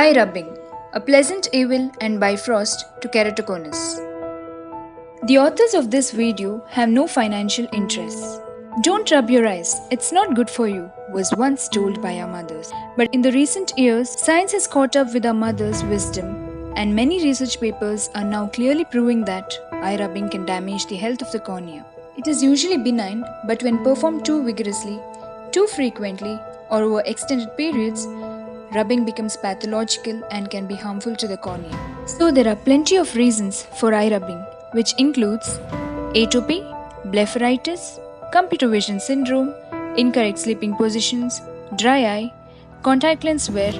Eye rubbing, a pleasant evil and Bifrost to Keratoconus. The authors of this video have no financial interests. Don't rub your eyes, it's not good for you, was once told by our mothers. But in the recent years, science has caught up with our mothers' wisdom, and many research papers are now clearly proving that eye rubbing can damage the health of the cornea. It is usually benign, but when performed too vigorously, too frequently, or over extended periods, rubbing becomes pathological and can be harmful to the cornea. So there are plenty of reasons for eye rubbing, which includes atopy, blepharitis, computer vision syndrome, incorrect sleeping positions, dry eye, contact lens wear,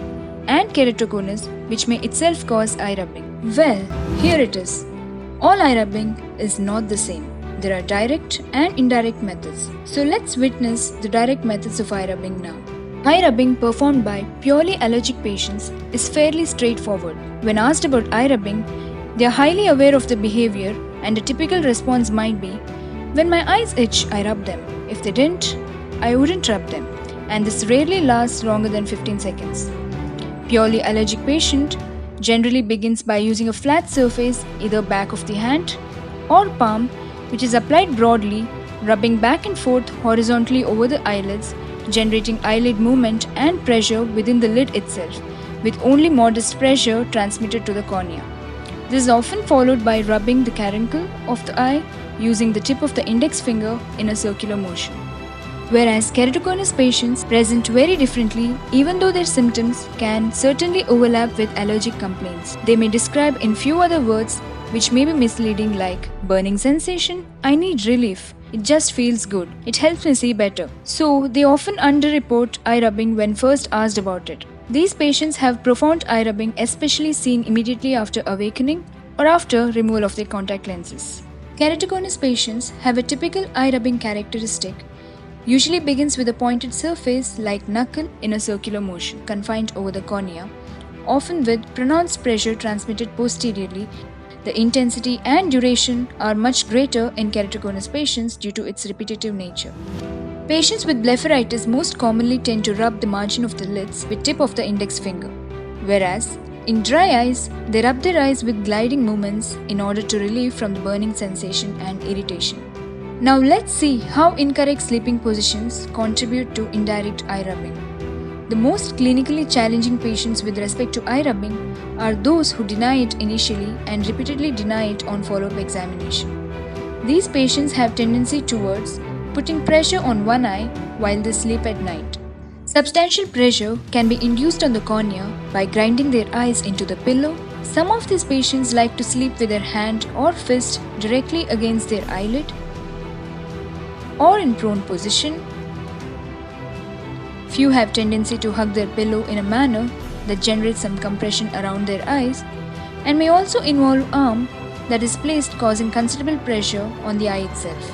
and keratoconus, which may itself cause eye rubbing. Well, here it is. All eye rubbing is not the same. There are direct and indirect methods. So let's witness the direct methods of eye rubbing now. Eye rubbing performed by purely allergic patients is fairly straightforward. When asked about eye rubbing, they are highly aware of the behavior, and a typical response might be, "When my eyes itch, I rub them. If they didn't, I wouldn't rub them." And this rarely lasts longer than 15 seconds. Purely allergic patient generally begins by using a flat surface, either back of the hand or palm, which is applied broadly, rubbing back and forth horizontally over the eyelids, generating eyelid movement and pressure within the lid itself, with only modest pressure transmitted to the cornea. This is often followed by rubbing the caruncle of the eye using the tip of the index finger in a circular motion. Whereas keratoconus patients present very differently, even though their symptoms can certainly overlap with allergic complaints. They may describe in few other words which may be misleading, like burning sensation, "I need relief, it just feels good, it helps me see better." So they often underreport eye rubbing when first asked about it. These patients have profound eye rubbing, especially seen immediately after awakening or after removal of their contact lenses. Keratoconus patients have a typical eye rubbing characteristic. Usually begins with a pointed surface like knuckle in a circular motion, confined over the cornea, often with pronounced pressure transmitted posteriorly. The intensity and duration are much greater in keratoconus patients due to its repetitive nature. Patients with blepharitis most commonly tend to rub the margin of the lids with tip of the index finger, whereas in dry eyes, they rub their eyes with gliding movements in order to relieve from the burning sensation and irritation. Now let's see how incorrect sleeping positions contribute to indirect eye rubbing. The most clinically challenging patients with respect to eye rubbing are those who deny it initially and repeatedly deny it on follow-up examination. These patients have tendency towards putting pressure on one eye while they sleep at night. Substantial pressure can be induced on the cornea by grinding their eyes into the pillow. Some of these patients like to sleep with their hand or fist directly against their eyelid or in prone position. Few have tendency to hug their pillow in a manner that generates some compression around their eyes, and may also involve arm that is placed, causing considerable pressure on the eye itself.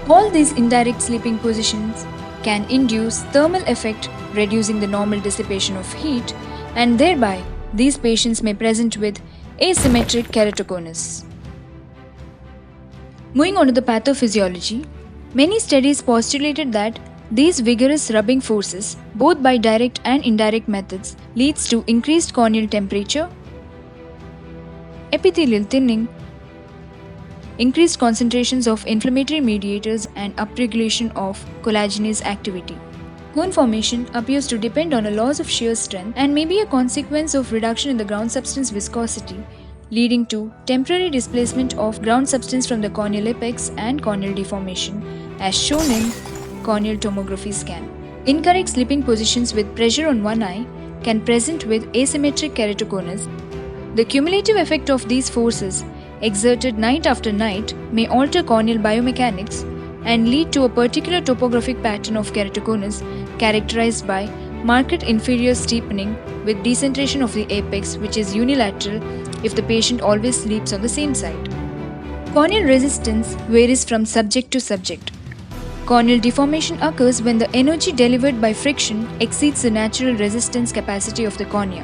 All these indirect sleeping positions can induce thermal effect, reducing the normal dissipation of heat, and thereby these patients may present with asymmetric keratoconus. Moving on to the pathophysiology, many studies postulated that these vigorous rubbing forces, both by direct and indirect methods, leads to increased corneal temperature, epithelial thinning, increased concentrations of inflammatory mediators, and upregulation of collagenase activity. Cone formation appears to depend on a loss of shear strength and may be a consequence of reduction in the ground substance viscosity, leading to temporary displacement of ground substance from the corneal apex and corneal deformation, as shown in corneal tomography scan. Incorrect sleeping positions with pressure on one eye can present with asymmetric keratoconus. The cumulative effect of these forces exerted night after night may alter corneal biomechanics and lead to a particular topographic pattern of keratoconus characterized by marked inferior steepening with decentration of the apex, which is unilateral if the patient always sleeps on the same side. Corneal resistance varies from subject to subject. Corneal deformation occurs when the energy delivered by friction exceeds the natural resistance capacity of the cornea.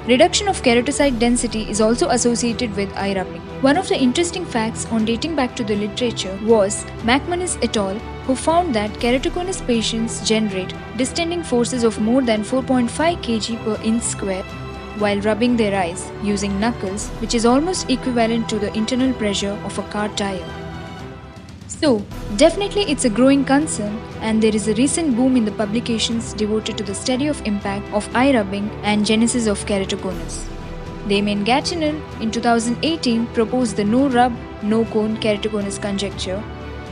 Reduction of keratocyte density is also associated with eye rubbing. One of the interesting facts on dating back to the literature was McManus et al., who found that keratoconus patients generate distending forces of more than 4.5 kg per inch square while rubbing their eyes using knuckles, which is almost equivalent to the internal pressure of a car tire. So, definitely it's a growing concern, and there is a recent boom in the publications devoted to the study of impact of eye rubbing and genesis of keratoconus. Damien Gatineau in 2018 proposed the no rub, no cone keratoconus conjecture,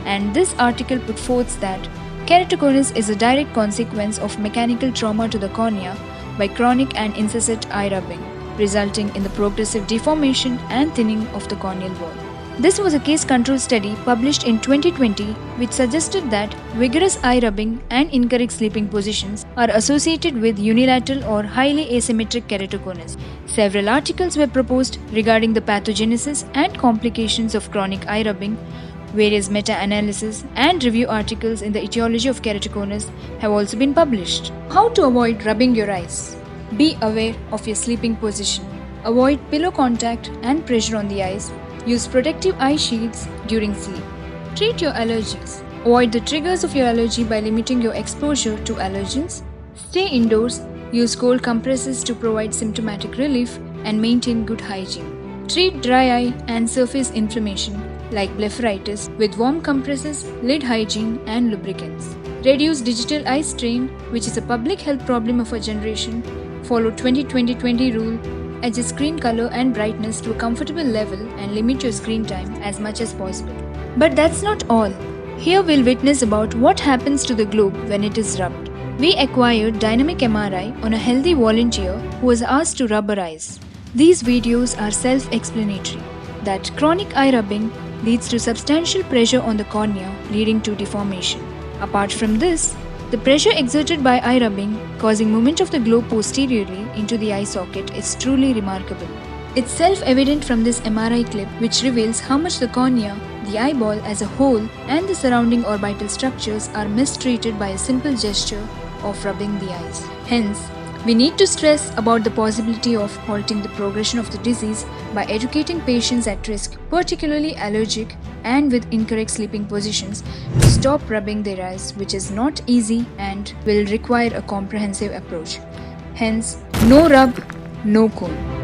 and this article put forth that keratoconus is a direct consequence of mechanical trauma to the cornea by chronic and incessant eye rubbing, resulting in the progressive deformation and thinning of the corneal wall. This was a case-control study published in 2020 which suggested that vigorous eye rubbing and incorrect sleeping positions are associated with unilateral or highly asymmetric keratoconus. Several articles were proposed regarding the pathogenesis and complications of chronic eye rubbing. Various meta-analyses and review articles in the etiology of keratoconus have also been published. How to avoid rubbing your eyes? Be aware of your sleeping position. Avoid pillow contact and pressure on the eyes. Use protective eye shields during sleep. Treat your allergies. Avoid the triggers of your allergy by limiting your exposure to allergens. Stay indoors. Use cold compresses to provide symptomatic relief and maintain good hygiene. Treat dry eye and surface inflammation like blepharitis with warm compresses, lid hygiene and lubricants. Reduce digital eye strain, which is a public health problem of our generation. Follow 20-20-20 rule. Adjust screen color and brightness to a comfortable level and limit your screen time as much as possible. But that's not all. Here we'll witness about what happens to the globe when it is rubbed. We acquired dynamic MRI on a healthy volunteer who was asked to rub her eyes. These videos are self-explanatory that chronic eye rubbing leads to substantial pressure on the cornea leading to deformation. Apart from this, the pressure exerted by eye rubbing causing movement of the globe posteriorly into the eye socket is truly remarkable. It's self-evident from this MRI clip which reveals how much the cornea, the eyeball as a whole and the surrounding orbital structures are mistreated by a simple gesture of rubbing the eyes. Hence, we need to stress about the possibility of halting the progression of the disease by educating patients at risk, particularly allergic and with incorrect sleeping positions, to stop rubbing their eyes, which is not easy and will require a comprehensive approach. Hence, no rub, no cone.